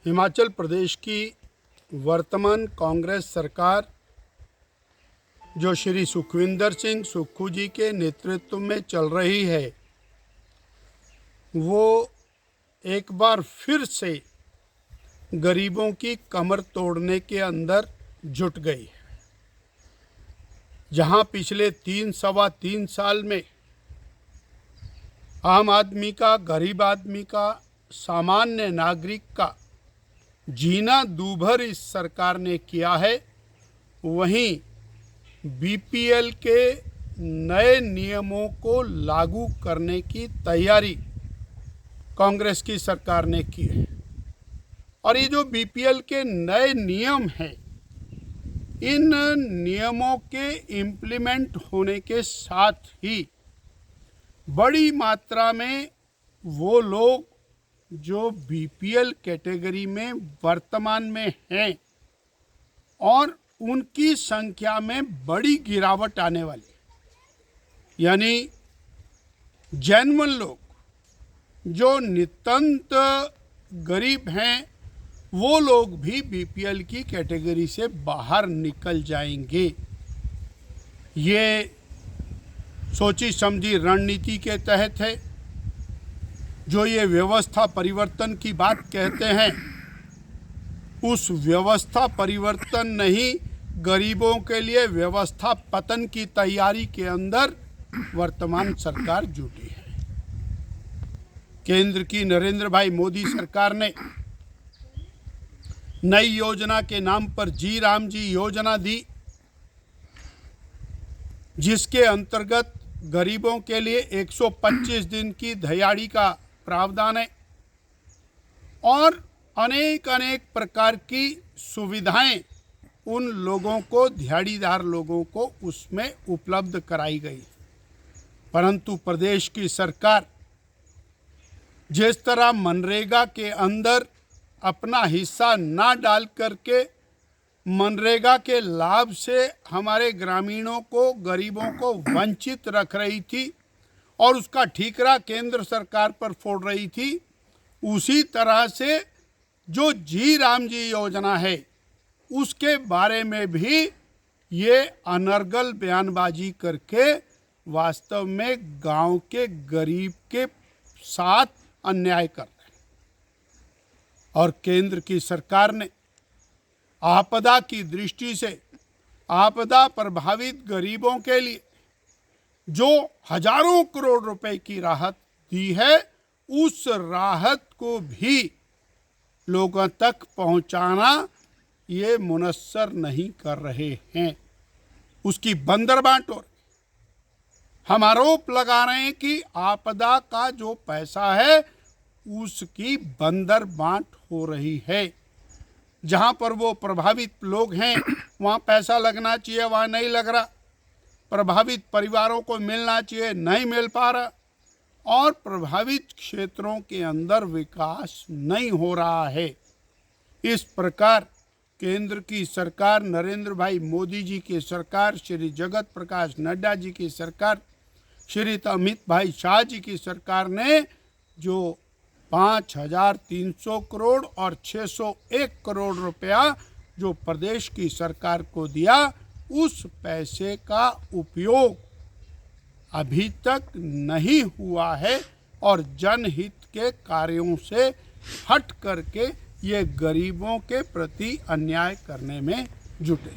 हिमाचल प्रदेश की वर्तमान कांग्रेस सरकार जो श्री सुखविंदर सिंह सुक्खू जी के नेतृत्व में चल रही है, वो एक बार फिर से गरीबों की कमर तोड़ने के अंदर जुट गई है। जहां पिछले सवा तीन साल में आम आदमी का, गरीब आदमी का, सामान्य नागरिक का जीना दूभर इस सरकार ने किया है, वहीं बीपीएल के नए नियमों को लागू करने की तैयारी कांग्रेस की सरकार ने की है। और ये जो बीपीएल के नए नियम हैं, इन नियमों के इम्प्लीमेंट होने के साथ ही बड़ी मात्रा में वो लोग जो बीपीएल कैटेगरी में वर्तमान में हैं और उनकी संख्या में बड़ी गिरावट आने वाली है, यानी जेन्युइन लोग जो नितांत गरीब हैं, वो लोग भी बीपीएल की कैटेगरी से बाहर निकल जाएंगे। ये सोची समझी रणनीति के तहत है। जो ये व्यवस्था परिवर्तन की बात कहते हैं, उस व्यवस्था परिवर्तन नहीं, गरीबों के लिए व्यवस्था पतन की तैयारी के अंदर वर्तमान सरकार जुटी है। केंद्र की नरेंद्र भाई मोदी सरकार ने नई योजना के नाम पर जी राम जी योजना दी, जिसके अंतर्गत गरीबों के लिए 125 दिन की दिहाड़ी का प्रावधान है और अनेक प्रकार की सुविधाएं उन लोगों को, दिहाड़ीदार लोगों को उसमें उपलब्ध कराई गई। परंतु प्रदेश की सरकार जिस तरह मनरेगा के अंदर अपना हिस्सा ना डाल करके मनरेगा के लाभ से हमारे ग्रामीणों को, गरीबों को वंचित रख रही थी और उसका ठीकरा केंद्र सरकार पर फोड़ रही थी, उसी तरह से जो जी राम जी योजना है, उसके बारे में भी ये अनर्गल बयानबाजी करके वास्तव में गांव के गरीब के साथ अन्याय कर रहे हैं। और केंद्र की सरकार ने आपदा की दृष्टि से आपदा प्रभावित गरीबों के लिए जो हजारों करोड़ रुपए की राहत दी है, उस राहत को भी लोगों तक पहुंचाना ये मुनस्सर नहीं कर रहे हैं। उसकी बंदर बांट हो रही। हम आरोप लगा रहे हैं कि आपदा का जो पैसा है उसकी बंदर बांट हो रही है। जहां पर वो प्रभावित लोग हैं वहां पैसा लगना चाहिए, वहां नहीं लग रहा। प्रभावित परिवारों को मिलना चाहिए, नहीं मिल पा रहा। और प्रभावित क्षेत्रों के अंदर विकास नहीं हो रहा है। इस प्रकार केंद्र की सरकार, नरेंद्र भाई मोदी जी की सरकार, श्री जगत प्रकाश नड्डा जी की सरकार, श्री अमित भाई शाह जी की सरकार ने जो 5,300 करोड़ और 601 करोड़ रुपया जो प्रदेश की सरकार को दिया, उस पैसे का उपयोग अभी तक नहीं हुआ है और जनहित के कार्यों से हट करके ये गरीबों के प्रति अन्याय करने में जुटे।